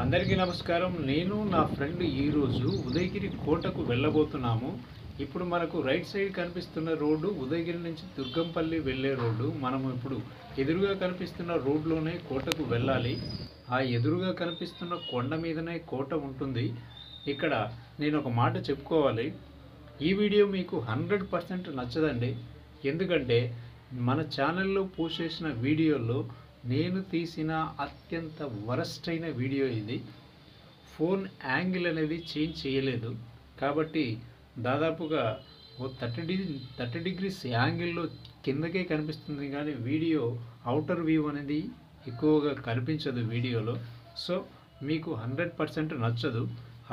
అందరికీ నమస్కారం. నేను నా ఫ్రెండ్ ఈరోజు ఉదయగిరి కోటకు వెళ్ళబోతున్నాము. ఇప్పుడు మనకు రైట్ సైడ్ కనిపిస్తున్న రోడ్డు ఉదయగిరి నుంచి దుర్గంపల్లి వెళ్ళే రోడ్డు. మనము ఇప్పుడు ఎదురుగా కనిపిస్తున్న రోడ్లోనే కోటకు వెళ్ళాలి. ఆ ఎదురుగా కనిపిస్తున్న కొండ మీదనే కోట ఉంటుంది. ఇక్కడ నేను ఒక మాట చెప్పుకోవాలి. ఈ వీడియో మీకు 100% నచ్చదండి. ఎందుకంటే మన ఛానల్లో పోస్ట్ చేసిన వీడియోల్లో నేను తీసిన అత్యంత వరస్ట్ అయిన వీడియో ఇది. ఫోన్ యాంగిల్ అనేది చేంజ్ చేయలేదు కాబట్టి దాదాపుగా ఓ 30 డిగ్రీస్ యాంగిల్లో కిందకే కనిపిస్తుంది, కానీ వీడియో అవుటర్ వ్యూ అనేది ఎక్కువగా కనిపించదు వీడియోలో. సో మీకు 100% నచ్చదు.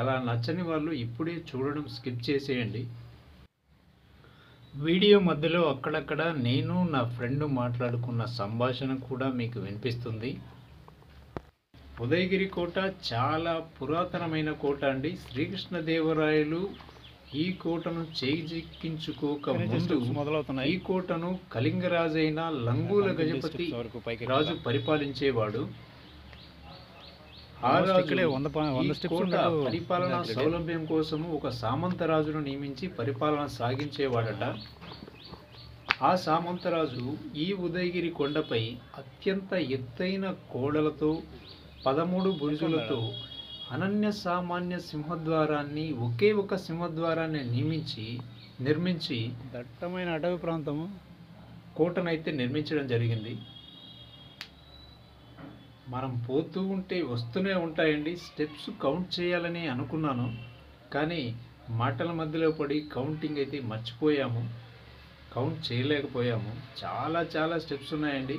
అలా నచ్చని వాళ్ళు ఇప్పుడే చూడడం స్కిప్ చేసేయండి. వీడియో మధ్యలో అక్కడక్కడ నేను నా ఫ్రెండ్ మాట్లాడుకున్న సంభాషణ కూడా మీకు వినిపిస్తుంది. ఉదయగిరి కోట చాలా పురాతనమైన కోట అండి. శ్రీకృష్ణదేవరాయలు ఈ కోటను చేజిక్కించుకోక ముందు ఈ కోటను కళింగరాజైన లంగూల గజపతి రాజు పరిపాలించేవాడు. ఆ రాజు ఈ కోట పరిపాలనా సౌలభ్యం కోసము ఒక సామంతరాజును నియమించి పరిపాలన సాగించేవాడట. ఆ సామంతరాజు ఈ ఉదయగిరి కొండపై అత్యంత ఎత్తైన కోడలతో 13 బురుజులతో అనన్య సామాన్య సింహద్వారాన్ని, ఒకే ఒక సింహద్వారాన్ని నిర్మించి దట్టమైన అటవీ ప్రాంతము కోటనైతే నిర్మించడం జరిగింది. మనం పోతూ ఉంటే వస్తూనే ఉంటాయండి. స్టెప్స్ కౌంట్ చేయాలని అనుకున్నాను, కానీ మాటల మధ్యలో పడి కౌంటింగ్ అయితే మర్చిపోయాము, కౌంట్ చేయలేకపోయాము. చాలా స్టెప్స్ ఉన్నాయండి.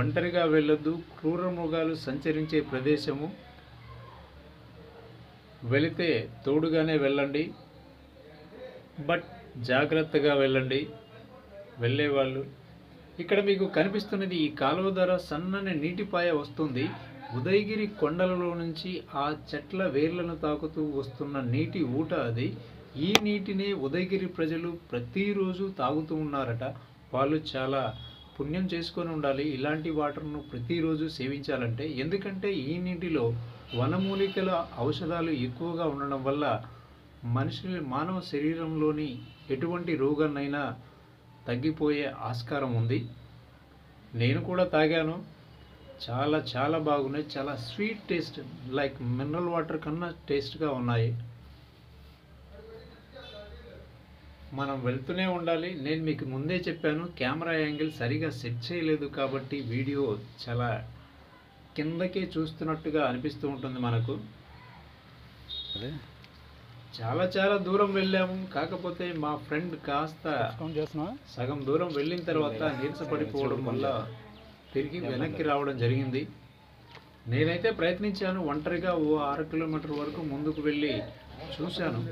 ఒంటరిగా వెళ్ళొద్దు. క్రూర మృగాలు సంచరించే ప్రదేశము. వెళితే తోడుగానే వెళ్ళండి, బట్ జాగ్రత్తగా వెళ్ళండి వెళ్ళేవాళ్ళు. ఇక్కడ మీకు కనిపిస్తున్నది ఈ కాలువ ద్వారా సన్నని నీటిపాయ వస్తుంది. ఉదయగిరి కొండలలో నుంచి ఆ చెట్ల వేర్లను తాకుతూ వస్తున్న నీటి ఊట అది. ఈ నీటినే ఉదయగిరి ప్రజలు ప్రతిరోజు తాగుతూ ఉన్నారట. వాళ్ళు చాలా పుణ్యం చేసుకొని ఉండాలి ఇలాంటి వాటర్ను ప్రతిరోజు సేవించాలంటే. ఎందుకంటే ఈ నీటిలో వనమూలికల ఔషధాలు ఎక్కువగా ఉండడం వల్ల మానవ శరీరంలోని ఎటువంటి రోగాన్నైనా తగ్గిపోయే ఆస్కారం ఉంది. నేను కూడా తాగాను. చాలా బాగున్నాయి. చాలా sweet taste, like mineral water కన్నా టేస్ట్గా ఉన్నాయి. మనం వెళ్తూనే ఉండాలి. నేను మీకు ముందే చెప్పాను, కెమెరా యాంగిల్ సరిగా సెట్ చేయలేదు కాబట్టి వీడియో చాలా కిందకే చూస్తున్నట్టుగా అనిపిస్తూ ఉంటుంది మనకు. చాలా దూరం వెళ్ళాము. కాకపోతే మా ఫ్రెండ్ కాస్త సగం దూరం వెళ్ళిన తర్వాత నీరసపడిపోవడం వల్ల తిరిగి వెనక్కి రావడం జరిగింది. నేనైతే ప్రయత్నించాను. ఒంటరిగా ఓ 6 కిలోమీటర్ వరకు ముందుకు వెళ్ళి చూశాను,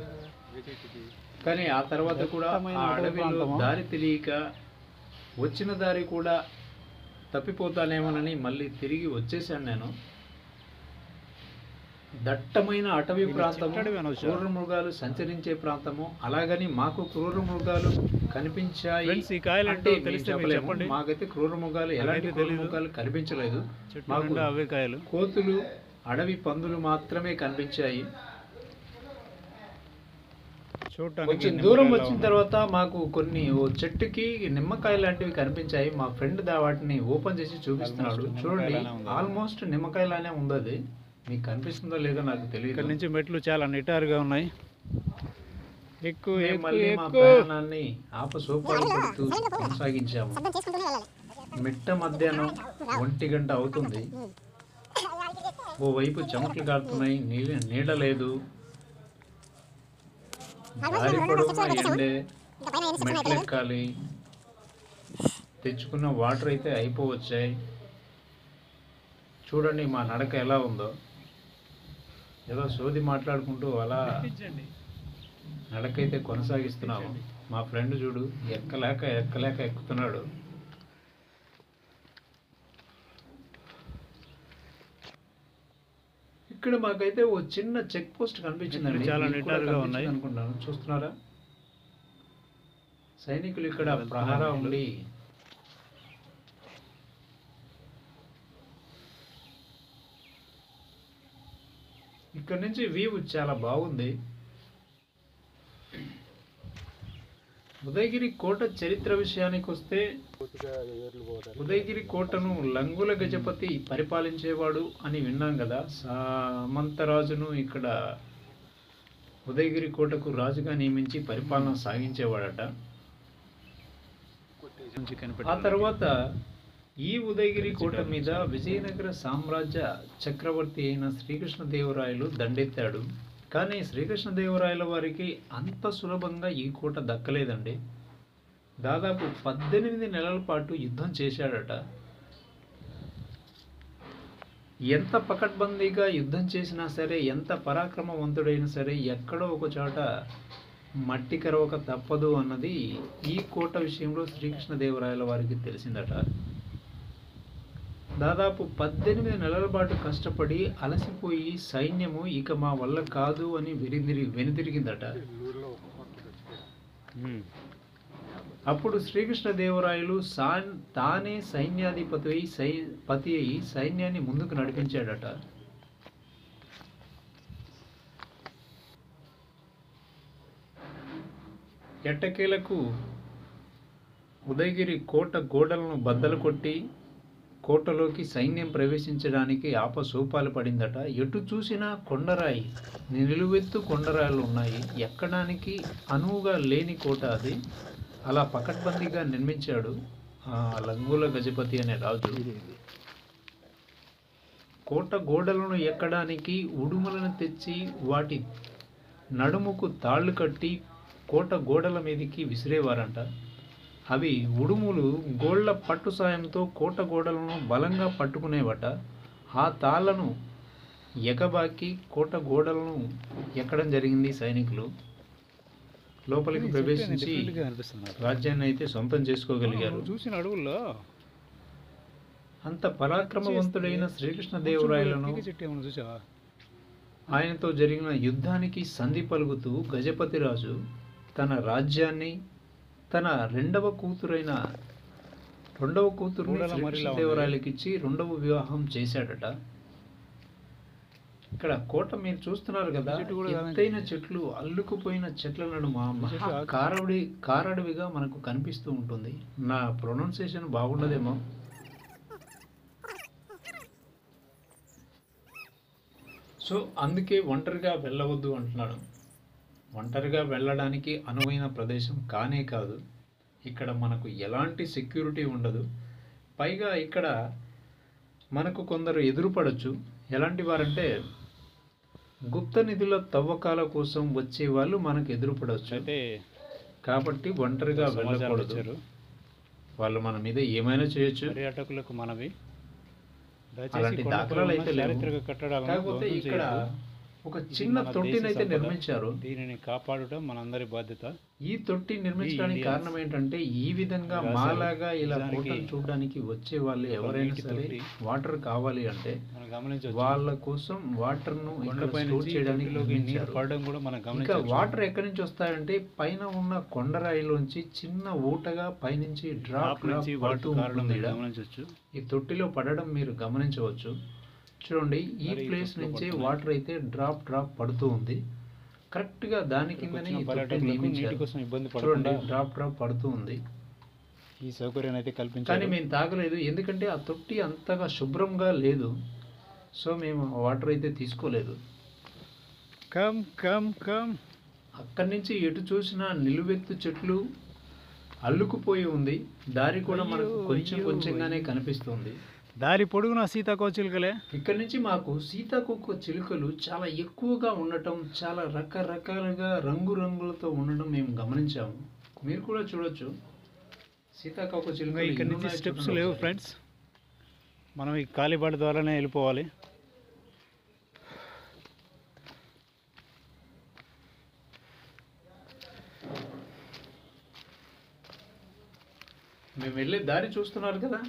కానీ ఆ తర్వాత కూడా ఆ అడవిలో దారి తెలియక వచ్చిన దారి కూడా తప్పిపోతానేమోనని మళ్ళీ తిరిగి వచ్చేసాను నేను. దట్టమైన అటవీ ప్రాంతము, క్రూర మృగాలు సంచరించే ప్రాంతము. అలాగని మాకు క్రూర మృగాలు కనిపించాయి అంటే చెప్పలేము. మాకైతే క్రూర మృగాలు ఎలాంటి క్రూర మృగాలు కనిపించలేదు. మాకు కోతులు, అడవి పందులు మాత్రమే కనిపించాయి. కొంచెం దూరం వచ్చిన తర్వాత మాకు ఓ చెట్టుకి నిమ్మకాయ లాంటివి కనిపించాయి. మా ఫ్రెండ్ వాటిని ఓపెన్ చేసి చూపిస్తున్నాడు. చూడండి, ఆల్మోస్ట్ నిమ్మకాయలానే ఉంది. అది మీకు కనిపిస్తుందో లేదో నాకు తెలియదు. ఇక్కడ నుంచి మెట్లు చాలా నిటారుగా ఉన్నాయి. మళ్ళీ మా ప్రయాణాన్ని ఆపసోపాలు కొనసాగించాము. మిట్ట మధ్యాహ్నం 1 గంట అవుతుంది. ఓవైపు చెమటలు కారుతున్నాయి, నీడ లేదు. దారి పొడవునా ఎండే, మెట్లు ఎక్కాలి. తెచ్చుకున్న వాటర్ అయితే అయిపోవచ్చాయి. చూడండి మా నడక ఎలా ఉందో. ఏదో సోది మాట్లాడుకుంటూ అలా నడకైతే కొనసాగిస్తున్నాము. మా ఫ్రెండ్ చూడు, ఎక్కలేక ఎక్కుతున్నాడు. ఇక్కడ మాకైతే ఓ చిన్న చెక్ పోస్ట్ కనిపించిందండి. చాలా నిటారుగా ఉన్నాయి అనుకుంటాను. చూస్తున్నారా, సైనికులు ఇక్కడ ప్రహారా ఉండి ఇక్కడ నుంచి వ్యూ చాలా బాగుంది. ఉదయగిరి కోట చరిత్ర విషయానికి వస్తే, ఉదయగిరి కోటను లంగుల గజపతి పరిపాలించేవాడు అని విన్నాం కదా. సామంతరాజును ఇక్కడ ఉదయగిరి కోటకు రాజుగా నియమించి పరిపాలన సాగించేవాడట. ఆ తర్వాత ఈ ఉదయగిరి కోట మీద విజయనగర సామ్రాజ్య చక్రవర్తి అయిన శ్రీకృష్ణదేవరాయలు దండెత్తాడు. కానీ శ్రీకృష్ణదేవరాయల వారికి అంత సులభంగా ఈ కోట దక్కలేదండి. దాదాపు 18 నెలల పాటు యుద్ధం చేశాడట. ఎంత పకడ్బందీగా యుద్ధం చేసినా సరే, ఎంత పరాక్రమవంతుడైనా సరే, ఎక్కడో ఒక చోట మట్టి కరవక తప్పదు అన్నది ఈ కోట విషయంలో శ్రీకృష్ణదేవరాయల వారికి తెలిసిందట. దాదాపు 18 నెలల పాటు కష్టపడి అలసిపోయి సైన్యము ఇక మా వల్ల కాదు అని వెనుదిరిగిందట. అప్పుడు శ్రీకృష్ణదేవరాయలు తానే సైన్యాధిపతి అయి సైన్యాన్ని ముందుకు నడిపించాడట. ఎట్టకేలకు ఉదయగిరి కోట గోడలను బద్దలు కొట్టి కోటలోకి సైన్యం ప్రవేశించడానికి ఆపసోపాలు పడిందట. ఎటు చూసినా కొండరాయి, నిలువెత్తు కొండరాయిలు ఉన్నాయి. ఎక్కడానికి అనువుగా లేని కోట అది. అలా పకడ్బందీగా నిర్మించాడు ఆ లంగుల గజపతి అనే రాజు. కోట గోడలను ఎక్కడానికి ఉడుములను తెచ్చి వాటి నడుముకు తాళ్ళు కట్టి కోట గోడల మీదకి విసిరేవారంట. అవి ఉడుములు గోళ్ల పట్టు సాయంతో కోట గోడలను బలంగా పట్టుకునేవట. ఆ తాళ్లను ఎగబాకి కోట గోడలను ఎక్కడం జరిగింది సైనికులు. లోపలికి ప్రవేశించి రాజ్యాన్ని అయితే సొంతం చేసుకోగలిగారు. చూసిన అడవుల్లో అంత పరాక్రమవంతుడైన శ్రీకృష్ణదేవరాయలను ఆయనతో జరిగిన యుద్ధానికి సంధి పలుకుతూ గజపతి రాజు తన రాజ్యాన్ని తన రెండవ కూతురుని శ్రీకృష్ణదేవరాయలకి ఇచ్చి రెండవ వివాహం చేశాడట. ఇక్కడ కోట మీరు చూస్తున్నారు కదా, ఎత్తైన చెట్లు, అల్లుకుపోయిన చెట్ల నడుమ మహా కారడవిగా మనకు కనిపిస్తూ ఉంటుంది. నా ప్రొనౌన్సియేషన్ బాగుండదేమో. సో అందుకే ఒంటరిగా వెళ్ళవద్దు అంటున్నాడు. ఒంటరిగా వెళ్ళడానికి అనువైన ప్రదేశం కానే కాదు. ఇక్కడ మనకు ఎలాంటి సెక్యూరిటీ ఉండదు. పైగా ఇక్కడ మనకు కొందరు ఎదురుపడచ్చు. ఎలాంటి వారంటే గుప్త నిధుల తవ్వకాల కోసం వచ్చే వాళ్ళు మనకు ఎదురుపడవచ్చు. అయితే కాబట్టి ఒంటరిగా వెళ్ళకూడదు. వాళ్ళు మన మీద ఏమైనా చేయొచ్చు. పర్యాటకులకు మనవి అలాంటి దాఖలాలు అయితే లేవు. కాకపోతే ఇక్కడ ఒక చిన్న తొట్టినైతే నిర్మించారు. దీనిని కాపాడటం మనందరి బాధ్యత. ఈ తొట్టి నిర్మించడానికి కారణం ఏంటంటే, ఈ విధంగా మాలాగా ఇలా కోటను చూడడానికి వచ్చే వాళ్ళు ఎవరైనా సరే వాటర్ కావాలి అంటే వాళ్ళ కోసం వాటర్ ను స్టోర్ చేయడానికి పడడం కూడా మనం ఇంకా గమనించవచ్చు. వాటర్ ఎక్కడి నుంచి వస్తాయంటే పైన ఉన్న కొండరాయిలోంచి చిన్న ఊటగా పైనుంచి డ్రాప్ పడుతూ ఉంటుంది. గమనించవచ్చు. ఈ తొట్టిలో పడడం మీరు గమనించవచ్చు. చూడండి, ఈ ప్లేస్ నుంచి వాటర్ అయితే డ్రాప్ పడుతూ ఉంది. కరెక్ట్ గా దాని కిందనే ఈ తొట్టి నిర్మించారు. చూడండి, డ్రాప్ పడుతూ ఉంది. ఈ సౌకర్యాన్ని అయితే కల్పించారు. కానీ మేము తాగలేదు, ఎందుకంటే ఆ తొట్టి అంతగా శుభ్రంగా లేదు. సో మేము వాటర్ అయితే తీసుకోలేదు. కమ్ కమ్ కమ్ అక్కడి నుంచి ఎటు చూసినా నిలువెత్తు చెట్లు అల్లుకుపోయి ఉంది. దారి కూడా మనకు కొంచెంగానే కనిపిస్తుంది. దారి పొడుగున సీతాకోచిలుకలే. ఇక్కడి నుంచి మాకు సీతాకోక చిలుకలు చాలా ఎక్కువగా ఉండటం, చాలా రకరకాలుగా రంగులతో ఉండడం మేము గమనించాము. మీరు కూడా చూడొచ్చు. సీతాకోక చిలుకలు ఇక్కడ నుంచి స్టెప్స్ లేవు ఫ్రెండ్స్. మనం ఈ కాలిబాట ద్వారానే వెళ్ళిపోవాలి. మేము వెళ్ళే దారి చూస్తున్నారు కదా.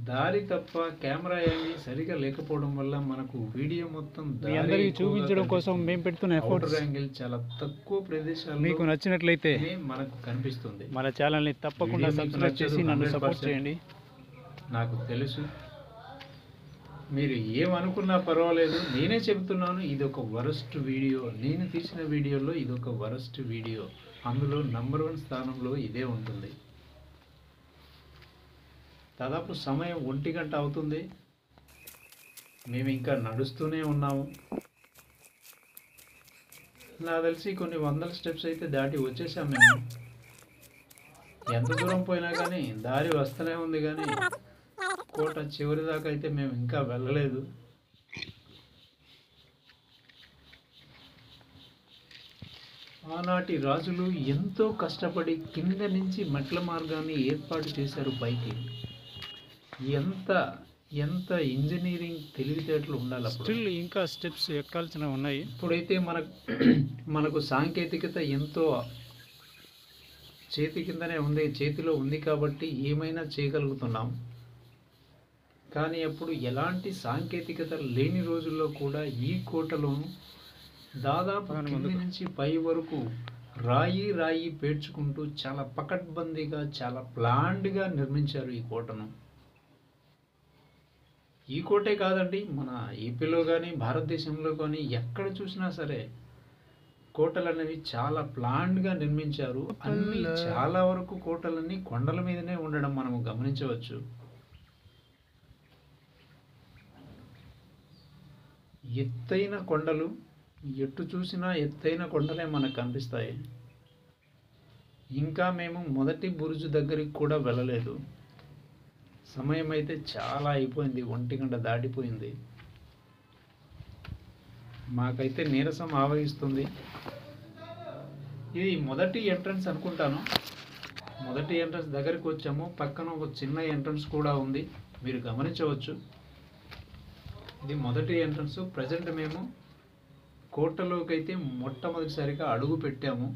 దారి తప్ప కెమెరా యాంగిల్ సరిగా లేకపోవడం వల్ల మనకు వీడియో మొత్తం మీ అందరికీ చూపించడం కోసం మేము పెడుతున్న ఎఫర్ట్స్ యాంగిల్ చాలా తక్కువ ప్రదేశాల్లో మీకు నచ్చినట్లయితే మనకు కనిపిస్తుంది. మన ఛానల్ని తప్పకుండా సబ్స్క్రైబ్ చేసి నన్ను సపోర్ట్ చేయండి. నాకు తెలుసు మీరు ఏమనుకున్నా పర్వాలేదు, నేనే చెబుతున్నాను, ఇది ఒక వరస్ట్ వీడియో. నేను తీసిన వీడియోలో ఇది ఒక వరస్ట్ వీడియో. అందులో నంబర్ 1 స్థానంలో ఇదే ఉంటుంది. దాదాపు సమయం 1 గంట అవుతుంది. మేము ఇంకా నడుస్తూనే ఉన్నాము. నాకు తెలిసి కొన్ని వందల స్టెప్స్ అయితే దాటి వచ్చేసాం మేము. ఎంత దూరం పోయినా కానీ దారి వస్తూనే ఉంది, కానీ కోట చివరి దాకా అయితే మేము ఇంకా వెళ్ళలేదు. ఆనాటి రాజులు ఎంతో కష్టపడి కింద నుంచి మెట్ల మార్గాన్ని ఏర్పాటు చేశారు పైకి. ఎంత ఎంత ఇంజనీరింగ్ తెలివితేటలు ఉండాలి అప్పుడు. స్టిల్ ఇంకా స్టెప్స్ ఎక్కాల్సిన ఉన్నాయి. ఇప్పుడైతే మనకు సాంకేతికత ఎంతో చేతి కిందనే ఉంది, చేతిలో ఉంది కాబట్టి ఏమైనా చేయగలుగుతున్నాం. కానీ అప్పుడు ఎలాంటి సాంకేతికత లేని రోజుల్లో కూడా ఈ కోటలోను దాదాపు కింది నుంచి పై వరకు రాయి రాయి పేర్చుకుంటూ చాలా పకడ్బందీగా, చాలా ప్లాన్డ్గా నిర్మించారు ఈ కోటను. ఈ కోటే కాదండి, మన ఏపీలో కానీ భారతదేశంలో కానీ ఎక్కడ చూసినా సరే కోటలు అనేవి చాలా ప్లాన్డ్గా నిర్మించారు. అన్ని చాలా వరకు కోటలన్నీ కొండల మీదనే ఉండడం మనము గమనించవచ్చు. ఎత్తైన కొండలు, ఎటు చూసినా ఎత్తైన కొండలే మనకు కనిపిస్తాయి. ఇంకా మేము మొదటి బురుజు దగ్గరికి కూడా వెళ్ళలేదు. సమయం అయితే చాలా అయిపోయింది, 1 గంట దాటిపోయింది. మాకైతే నీరసం ఆవహిస్తుంది. ఇది మొదటి ఎంట్రన్స్ అనుకుంటాను. మొదటి ఎంట్రన్స్ దగ్గరికి వచ్చాము. పక్కన ఒక చిన్న ఎంట్రన్స్ కూడా ఉంది, మీరు గమనించవచ్చు. ఇది మొదటి ఎంట్రన్స్. ప్రజెంట్ మేము కోటలోకి అయితే మొట్టమొదటిసారిగా అడుగు పెట్టాము.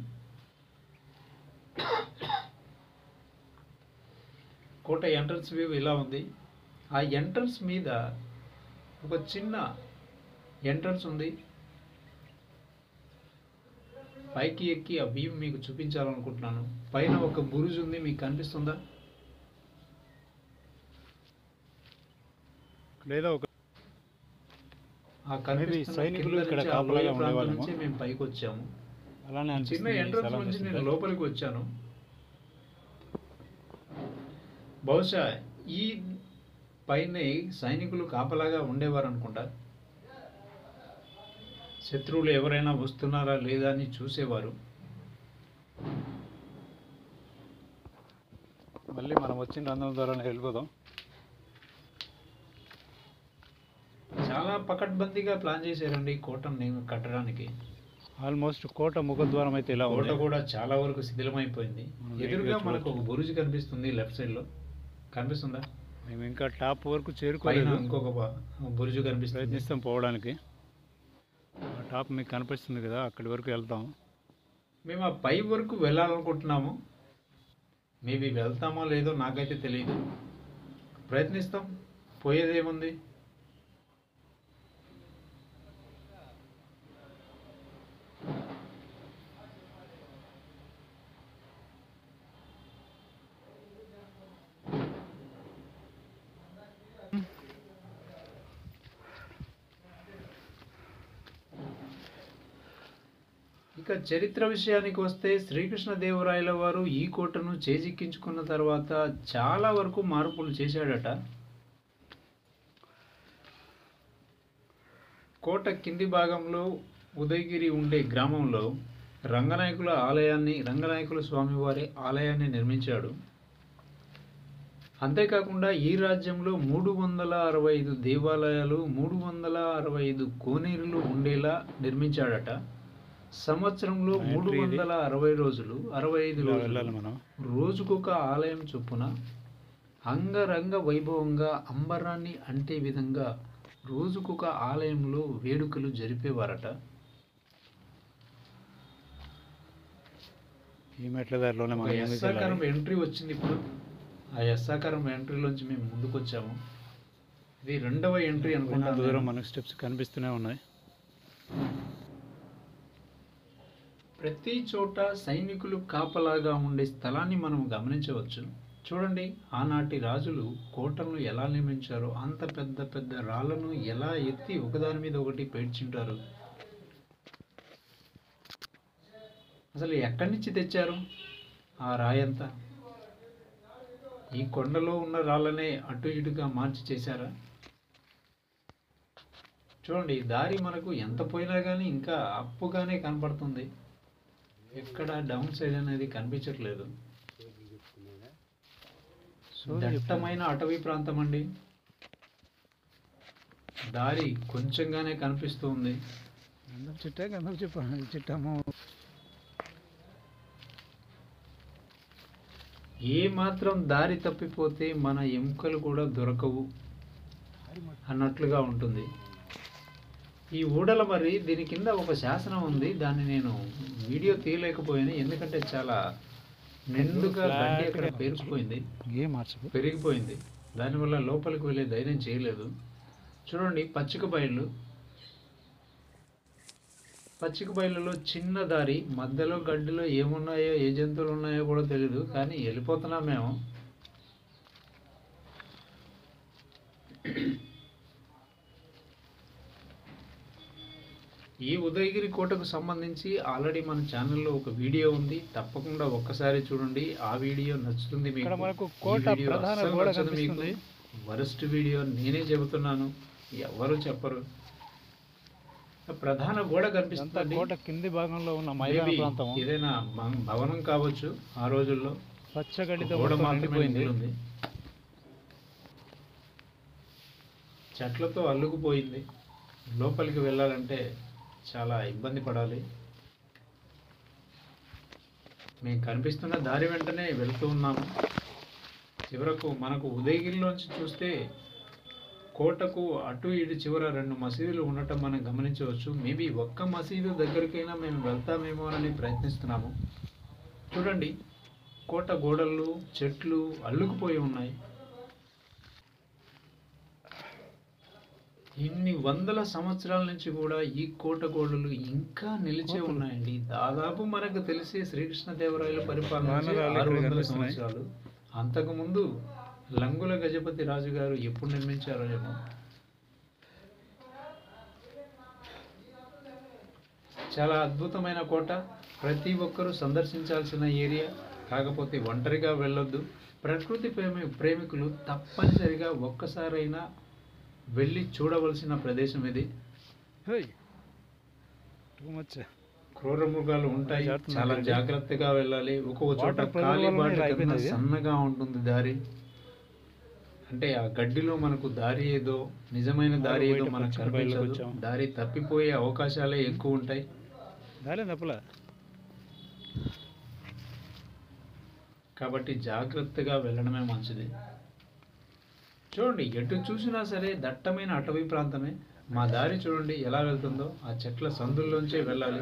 కోట ఎంట్రన్స్ వ్యూ ఇలా ఉంది. ఆ ఎంట్రన్స్ మీద ఒక చిన్న ఎంట్రన్స్ ఉంది. పైకి ఎక్కి ఆ వ్యూ మీకు చూపించాలనుకుంటున్నాను. పైన ఒక బురుజు ఉంది, మీకు కనిపిస్తుందా? లేదా ఒక ఆ కనిపిస్తున్న సైనికులు ఇక్కడ కింద నుంచి, ఆ కాపలాగా లోయ ప్రాంతం ఉండేవాళ్ళేమో. నుంచి మేము పైకి వచ్చాము. అలానే చిన్న అనిపిస్తుంది. ఎంట్రన్స్ చాలా నుంచి నేను అనిపిస్తుంది. లోపలికి వచ్చాను. బహుశా ఈ పైన సైనికులు కాపలాగా ఉండేవారు అనుకుంటా. శత్రువులు ఎవరైనా వస్తున్నారా లేదా అని చూసేవారు. మళ్ళీ మనం వచ్చిన రంధ్రం ద్వారా వెళ్ళిపోదాం. చాలా పకడ్బందీగా ప్లాన్ చేశారండి ఈ కోటను కట్టడానికి. ఆల్మోస్ట్ కోట ముఖద్వారం అయితే ఇలా కోట ఉంది. కూడా చాలా వరకు శిథిలమైపోయింది. మనం ఎదురుగా నీట్గా మనకు ఒక చూడొచ్చు. బురుజు కనిపిస్తుంది, లెఫ్ట్ సైడ్ లో కనిపిస్తుందా? మేము ఇంకా టాప్ వరకు పైన చేరుకోలేదు. ఇంకొక బురుజు కనిపిస్తుంది. ప్రయత్నిస్తాం పోవడానికి. ఆ టాప్ మీకు కనిపిస్తుంది కదా, అక్కడి వరకు వెళ్తాం. మేము ఆ పై వరకు వెళ్ళాలనుకుంటున్నాము. మేబీ వెళ్తామో లేదో నాకైతే తెలియదు. ప్రయత్నిస్తాం, పోయేదేముంది. ఇక చరిత్ర విషయానికి వస్తే శ్రీకృష్ణదేవరాయల వారు ఈ కోటను చేజిక్కించుకున్న తర్వాత చాలా వరకు మార్పులు చేశాడట. కోట కింది భాగంలో ఉదయగిరి ఉండే గ్రామంలో రంగనాయకుల స్వామివారి ఆలయాన్ని నిర్మించాడు. అంతేకాకుండా ఈ రాజ్యంలో 365 దేవాలయాలు, 365 కోనేరులు ఉండేలా నిర్మించాడట. సంవత్సరంలో 360 రోజులు, 65 ఇలా రోజులు వెళ్ళాలి మనం. రోజుకొక ఆలయం చొప్పున అంగరంగ వైభవంగా అంబరాన్ని అంటే విధంగా రోజుకొక ఆలయంలో వేడుకలు జరిపేవారట. ఈ మెట్ల దారిలోనే ఒక మనం ముందుకు ఎస్సాకారం వెళ్ళాలి. ఎంట్రీ వచ్చింది ఇప్పుడు. ఆ ఎస్సాకారం ఎంట్రీలోంచి మేము ముందుకు వచ్చాము. ఇది 2వ ఎంట్రీ కొంత అనుకుంటాను దూరం నేను. మనకు స్టెప్స్ కనిపిస్తూనే ఉన్నాయి. ప్రతి చోట సైనికులు కాపలాగా ఉండే స్థలాన్ని మనం గమనించవచ్చు. చూడండి, ఆనాటి రాజులు కోటలను ఎలా నిర్మించారో అంత పెద్ద పెద్ద రాళ్ళను ఎలా ఎత్తి ఒకదాని మీద ఒకటి పేర్చింటారు. అసలు ఎక్కడి నుంచి తెచ్చారు ఆ రాయంతా? ఈ కొండలో ఉన్న రాళ్ళనే అటు ఇటుగా మార్చి చేశారా? చూడండి, దారి మనకు ఎంత పోయినా కానీ ఇంకా అప్పుగానే కనపడుతుంది. ఎక్కడ డౌన్ సైడ్ అనేది కనిపించట్లేదు. దట్టమైన అటవీ ప్రాంతం అండి. దారి కొంచెంగానే కనిపిస్తుంది. ఏ మాత్రం దారి తప్పిపోతే మన ఎముకలు కూడా దొరకవు అన్నట్లుగా ఉంటుంది. ఈ ఊడల మరి దీని కింద ఒక శాసనం ఉంది. దాన్ని నేను వీడియో తీయలేకపోయాను, ఎందుకంటే చాలా నిండుగా గడ్డి అక్కడ పేరుకుపోయింది, పెరిగిపోయింది. దానివల్ల లోపలికి వెళ్ళే ధైర్యం చేయలేదు. చూడండి, పచ్చిక బయలులో చిన్న దారి, మధ్యలో గడ్డిలో ఏమున్నాయో ఏ జంతువులు ఉన్నాయో కూడా తెలియదు, కానీ వెళ్ళిపోతున్నాం మేము. ఈ ఉదయగిరి కోటకు సంబంధించి ఆల్రెడీ మన ఛానల్లో ఒక వీడియో ఉంది, తప్పకుండా ఒక్కసారి చూడండి. ఆ వీడియో నచ్చుతుంది మీకు. వరస్ట్ వీడియో నేనే చెబుతున్నాను, ఎవరు చెప్పరు. ప్రధాన గోడ కనిపిస్తుంది. కోట కింది భాగంలో ఉన్న మైదాన ప్రాంతం, ఏదైనా భవనం కావచ్చు. ఆ రోజుల్లో పచ్చగడ్డితో గోడ మాత్రమే ఉంది, చెట్లతో అల్లుకుపోయింది. లోపలికి వెళ్ళాలంటే చాలా ఇబ్బంది పడాలి. మేము కనిపిస్తున్న దారి వెంటనే వెళ్తూ ఉన్నాము. చివరకు మనకు ఉదయగిరిలోంచి చూస్తే కోటకు అటు ఇటు చివర 2 మసీదులు ఉండటం మనం గమనించవచ్చు. మేబీ ఒక్క మసీదు దగ్గరికైనా మేము వెళ్తామేమో అని ప్రయత్నిస్తున్నాము. చూడండి, కోట గోడలు చెట్లు అల్లుకుపోయి ఉన్నాయి. ఇన్ని వందల సంవత్సరాల నుంచి కూడా ఈ కోట గోడలు ఇంకా నిలిచే ఉన్నాయండి. దాదాపు మనకు తెలిసి శ్రీకృష్ణదేవరాయల పరిపాలన 600 సంవత్సరాలు. అంతకుముందు లంగుల గజపతి రాజు గారు ఎప్పుడు నిర్మించారో ఏమో. చాలా అద్భుతమైన కోట, ప్రతి ఒక్కరూ సందర్శించాల్సిన ఏరియా. కాకపోతే ఒంటరిగా వెళ్ళొద్దు. ప్రకృతి ప్రేమికులు తప్పనిసరిగా ఒక్కసారైనా వెళ్ళి చూడవలసిన ప్రదేశం ఇది. క్రూర మృగాలు ఉంటాయి, చాలా జాగ్రత్తగా వెళ్ళాలి. ఒక్కో చోట కాలిబాట సన్నగా ఉంటుంది దారి. అంటే ఆ గడ్డిలో మనకు దారి ఏదో, నిజమైన దారి ఏదో మనకు కనిపించదు. దారి తప్పిపోయే అవకాశాలే ఎక్కువ ఉంటాయి. కాబట్టి జాగ్రత్తగా వెళ్ళడమే మంచిది. చూడండి, ఎటు చూసినా సరే దట్టమైన అటవీ ప్రాంతమే. మా దారి చూడండి ఎలా వెళ్తుందో, ఆ చెట్ల సందుల్లోంచే వెళ్ళాలి.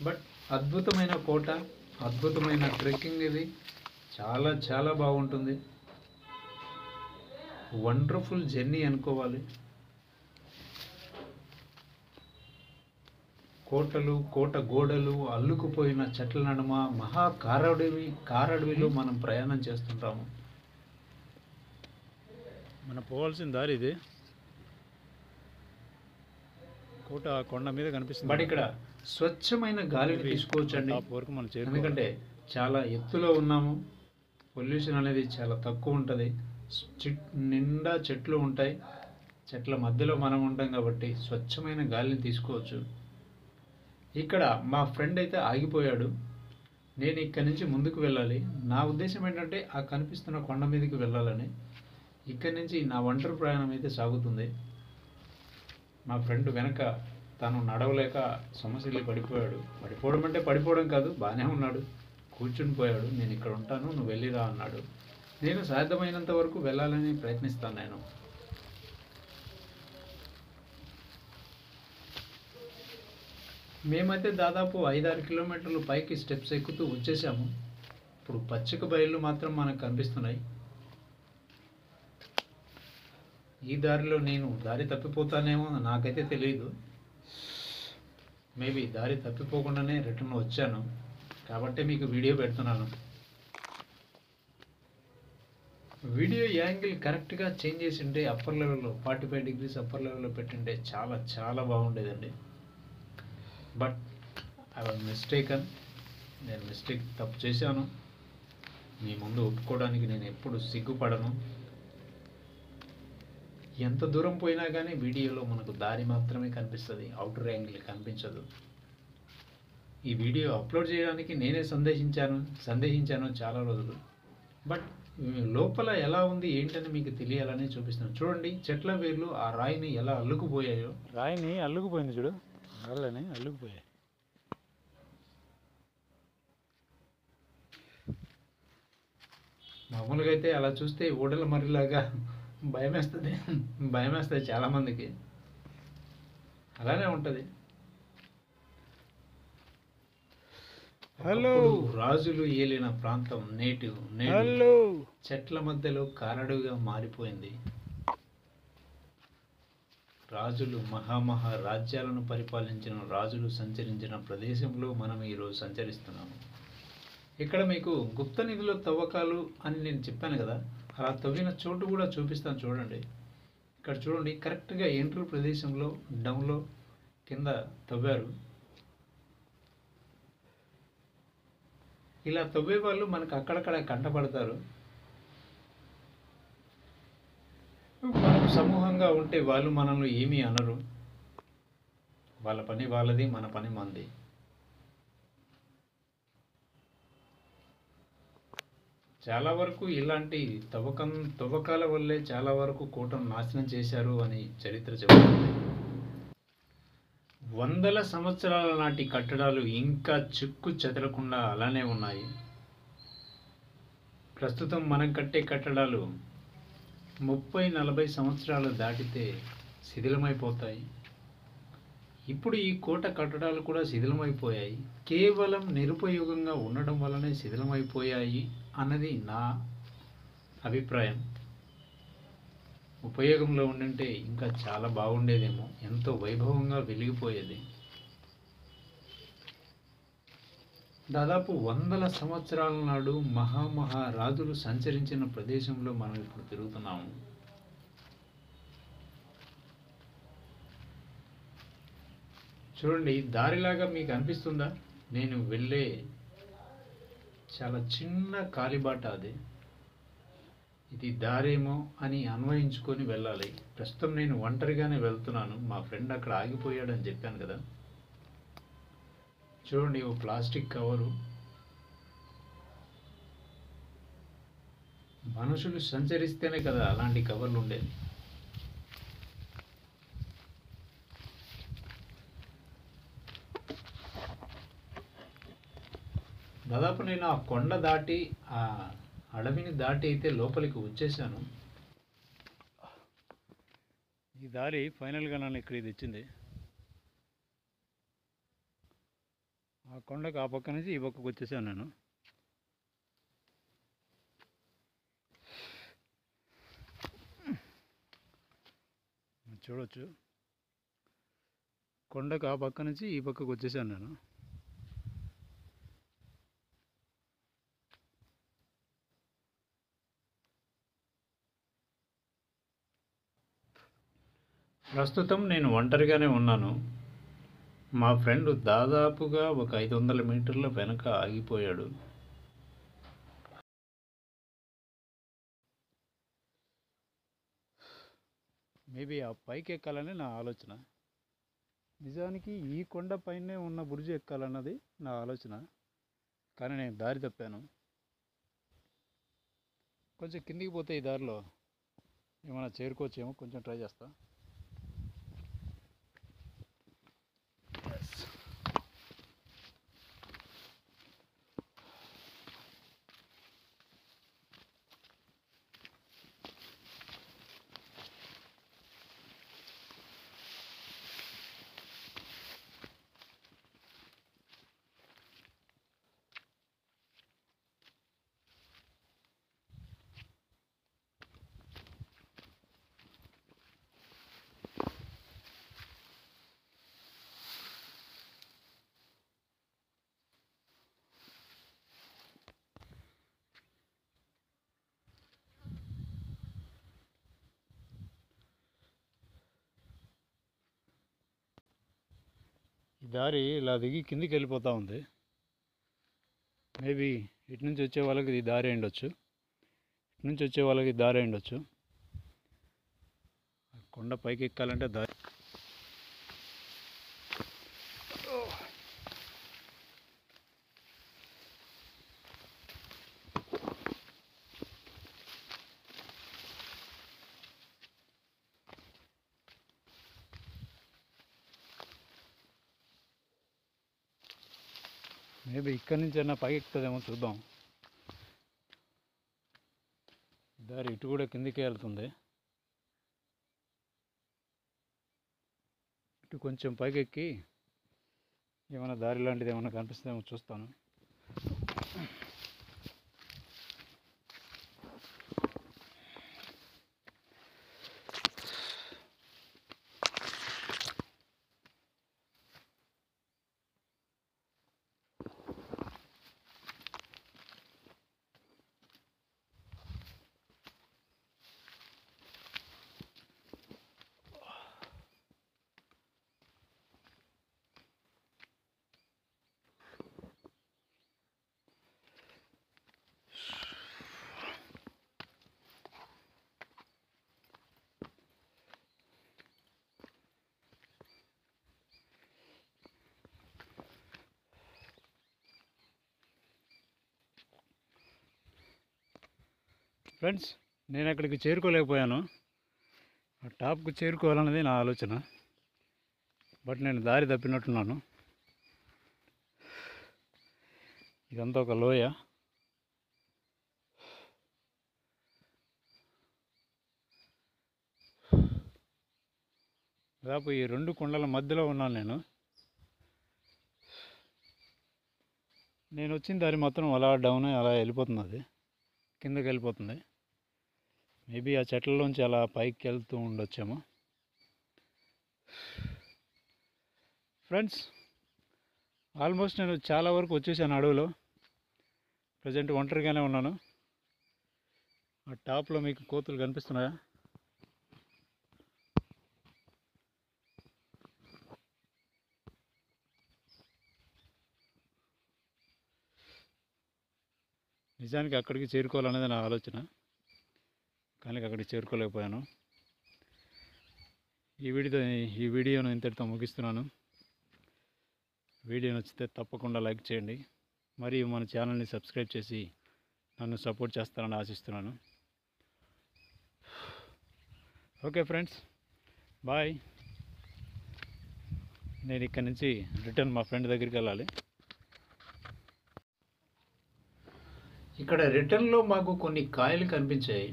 బట్ అద్భుతమైన కోట, అద్భుతమైన ట్రెక్కింగ్ ఇది. చాలా చాలా బాగుంటుంది. వండర్ఫుల్ జర్నీ అనుకోవాలి. కోటలు, కోట గోడలు, అల్లుకుపోయిన చెట్ల నడుమ మహా కారడవిలో మనం ప్రయాణం చేస్తుంటాము. మనం పోవాల్సిన దారి ఇది. కోట కొండ మీద కనిపిస్తుంది. బట్ ఇక్కడ స్వచ్ఛమైన గాలిని తీసుకోవచ్చండి. ఎందుకంటే చాలా ఎత్తులో ఉన్నాము. పొల్యూషన్ అనేది చాలా తక్కువ ఉంటుంది. నిండా చెట్లు ఉంటాయి. చెట్ల మధ్యలో మనం ఉంటాం కాబట్టి స్వచ్ఛమైన గాలిని తీసుకోవచ్చు. ఇక్కడ మా ఫ్రెండ్ అయితే ఆగిపోయాడు. నేను ఇక్కడి నుంచి ముందుకు వెళ్ళాలి. నా ఉద్దేశం ఏంటంటే ఆ కనిపిస్తున్న కొండ మీదకి వెళ్ళాలని. ఇక్కడి నుంచి నా ఒంటరి ప్రయాణం అయితే సాగుతుంది. మా ఫ్రెండ్ వెనక తను నడవలేక సమస్యలు పడిపోయాడు. పడిపోవడం అంటే పడిపోవడం కాదు, బాగానే ఉన్నాడు, కూర్చుని పోయాడు. నేను ఇక్కడ ఉంటాను, నువ్వు వెళ్ళిరా అన్నాడు. నేను సాధ్యమైనంత వరకు వెళ్ళాలని ప్రయత్నిస్తాను. నేను మేమైతే దాదాపు 5-6 కిలోమీటర్లు పైకి స్టెప్స్ ఎక్కుతూ వచ్చేసాము. ఇప్పుడు పచ్చిక బయళ్ళు మాత్రం మనకు కనిపిస్తున్నాయి. ఈ దారిలో నేను దారి తప్పిపోతానేమో నాకైతే తెలియదు. మేబీ దారి తప్పిపోకుండానే రిటర్న్ వచ్చాను కాబట్టి మీకు వీడియో పెడుతున్నాను. వీడియో యాంగిల్ కరెక్ట్గా చేంజ్ చేసి ఉంటే అప్పర్ లెవెల్లో 45 degrees అప్పర్ లెవెల్లో పెట్టింటే చాలా చాలా బాగుండేదండి. But I was mistaken. నేను తప్పు చేశాను. మీ ముందు ఒప్పుకోవడానికి నేను ఎప్పుడు సిగ్గుపడను. ఎంత దూరం పోయినా కానీ వీడియోలో మనకు దారి మాత్రమే కనిపిస్తుంది, అవుటర్ యాంగిల్ కనిపించదు. ఈ వీడియో అప్లోడ్ చేయడానికి నేనే సందేహించాను చాలా రోజులు. బట్ లోపల ఎలా ఉంది ఏంటని మీకు తెలియాలని చూపిస్తున్నాను. చూడండి చెట్ల వేర్లు ఆ రాయిని ఎలా అల్లుకుపోయాయో. రాయిని అల్లుకుపోయింది చూడు, రాళ్ళని అల్లుకుపోయాయి. మామూలుగా అయితే అలా చూస్తే ఓడల మరిలాగా భయమేస్తుంది చాలామందికి. అలానే ఉంటుంది. హలో, రాజులు ఏలిన ప్రాంతం నేడు హలో, చెట్ల మధ్యలో కారడుగా మారిపోయింది. రాజులు మహా రాజ్యాలను పరిపాలించిన రాజులు సంచరించిన ప్రదేశంలో మనం ఈరోజు సంచరిస్తున్నాము. ఇక్కడ మీకు గుప్త నిధుల తవ్వకాలు అని నేను చెప్పాను కదా, అలా తవ్విన చోటు కూడా చూపిస్తాను చూడండి. ఇక్కడ చూడండి కరెక్ట్గా ఎంట్రీ ప్రదేశంలో డౌన్లో కింద తవ్వారు. ఇలా తవ్వే వాళ్ళు మనకు అక్కడక్కడ కంటపడతారు. మనం సమూహంగా ఉంటే వాళ్ళు మనల్ని ఏమీ అనరు. వాళ్ళ పని వాళ్ళది, మన పని మనది. చాలా వరకు ఇలాంటి తవ్వకాల వల్లే చాలా వరకు కోటను నాశనం చేశారు అని చరిత్ర చెబుతుంది. వందల సంవత్సరాల నాటి కట్టడాలు ఇంకా చిక్కు చెదరకుండా అలానే ఉన్నాయి. ప్రస్తుతం మనం కట్టే కట్టడాలు 30-40 సంవత్సరాలు దాటితే శిథిలమైపోతాయి. ఇప్పుడు ఈ కోట కట్టడాలు కూడా శిథిలమైపోయాయి. కేవలం నిరుపయోగంగా ఉండడం వల్లనే శిథిలమైపోయాయి అన్నది నా అభిప్రాయం. ఉపయోగంలో ఉండింటే ఇంకా చాలా బాగుండేదేమో, ఎంతో వైభవంగా వెలిగిపోయేది. దాదాపు వందల సంవత్సరాల నాడు రాజులు సంచరించిన ప్రదేశంలో మనం ఇప్పుడు తిరుగుతున్నాము. చూడండి దారిలాగా మీకు అనిపిస్తుందా? నేను వెళ్ళే చాలా చిన్న కాలిబాట అది. ఇది దారేమో అని అన్వయించుకొని వెళ్ళాలి. ప్రస్తుతం నేను ఒంటరిగానే వెళ్తున్నాను. మా ఫ్రెండ్ అక్కడ ఆగిపోయాడని చెప్పాను కదా. చూడండి ఓ ప్లాస్టిక్ కవరు. మనుషులు సంచరిస్తేనే కదా అలాంటి కవర్లు ఉండేది. దాదాపు నేను ఆ కొండ దాటి ఆ అడవిని దాటి అయితే లోపలికి వచ్చేసాను. ఈ దారి ఫైనల్గా నన్ను ఇక్కడికి తెచ్చింది. ఆ కొండకు ఆ పక్క నుంచి ఈ పక్కకు వచ్చేసాను నేను. చూడవచ్చు, కొండకు ఆ పక్క నుంచి ఈ పక్కకు వచ్చేసాను నేను. ప్రస్తుతం నేను ఒంటరిగానే ఉన్నాను. మా ఫ్రెండ్ దాదాపుగా ఒక 500 మీటర్ల వెనక ఆగిపోయాడు. మేబీ ఆ పైకి ఎక్కాలని నా ఆలోచన. నిజానికి ఈ కొండ పైనే ఉన్న బురుజు ఎక్కాలన్నది నా ఆలోచన, కానీ నేను దారి తప్పాను. కొంచెం కిందికి పోతే ఈ దారిలో ఏమైనా చేరుకోవచ్చేమో, కొంచెం ట్రై చేస్తా. దారి ఇలా దిగి కిందికి వెళ్ళిపోతూ ఉంది. మేబీ ఇటు నుంచి వచ్చే వాళ్ళకి ఇది దారి ఉండొచ్చు, ఇటు నుంచి వచ్చే వాళ్ళకి దారి ఉండొచ్చు. కొండ పైకి ఎక్కాలంటే దారి. మేబీ ఇక్కడి నుంచి అయినా పైకి ఎక్కుతుందేమో చూద్దాం. దారి ఇటు కూడా కిందికే వెళ్తుంది. ఇటు కొంచెం పైకి ఎక్కి ఏమైనా దారి లాంటిది ఏమైనా కనిపిస్తుందేమో చూస్తాను. ఫ్రెండ్స్, నేను అక్కడికి చేరుకోలేకపోయాను. ఆ టాప్కు చేరుకోవాలన్నది నా ఆలోచన. బట్ నేను దారి తప్పినట్టున్నాను. ఇదంతా ఒక లోయ. దాదాపు ఈ రెండు కొండల మధ్యలో ఉన్నాను నేను వచ్చిన దారి మాత్రం అలా డౌన్ అలా వెళ్ళిపోతుంది, అది కిందకి వెళ్ళిపోతుంది. మేబీ ఆ చెట్లలోంచి అలా పైకి వెళ్తూ ఉండొచ్చేమో. ఫ్రెండ్స్, ఆల్మోస్ట్ నేను చాలా వరకు వచ్చేసాను అడవిలో. ప్రజెంట్ ఒంటరిగానే ఉన్నాను. ఆ టాప్లో మీకు కోతులు కనిపిస్తున్నాయా? నిజానికి అక్కడికి చేరుకోవాలనేది నా ఆలోచన, కానీ అక్కడికి చేరుకోలేకపోయాను. ఈ వీడియోను ఇంతటితో ముగిస్తున్నాను. వీడియో నచ్చితే తప్పకుండా లైక్ చేయండి, మరియు మన ఛానల్ని సబ్స్క్రైబ్ చేసి నన్ను సపోర్ట్ చేస్తారని ఆశిస్తున్నాను. Okay friends, bye. నేను ఇక్కడి నుంచి రిటర్న్ మా ఫ్రెండ్ దగ్గరికి వెళ్ళాలి. ఇక్కడ రిటర్న్లో మాకు కొన్ని కాయలు కనిపించాయి.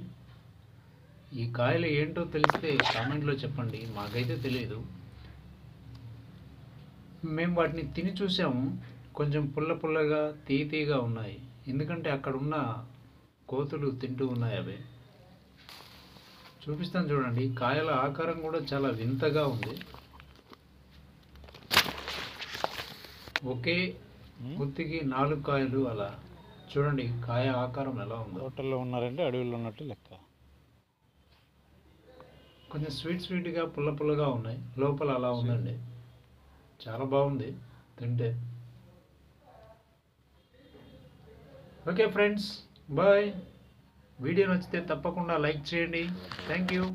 ఈ కాయలు ఏంటో తెలిస్తే కామెంట్లో చెప్పండి, మాకైతే తెలియదు. మేము వాటిని తిని చూసాము. కొంచెం పుల్ల పుల్లగా తీయగా ఉన్నాయి, ఎందుకంటే అక్కడ ఉన్న కోతులు తింటూ ఉన్నాయి. అవి చూపిస్తాను చూడండి. కాయల ఆకారం కూడా చాలా వింతగా ఉంది. ఒకే గుత్తికి 4 కాయలు అలా. చూడండి కాయ ఆకారం ఎలా ఉందో. హోటల్లో ఉన్నారంటే అడవిలో ఉన్నట్టు లెక్క. కొంచెం స్వీట్గా పుల్లగా ఉన్నాయి. లోపల అలా ఉందండి. చాలా బాగుంది తింటే. Okay friends, bye. వీడియో నచ్చితే తప్పకుండా లైక్ చేయండి. Thank you.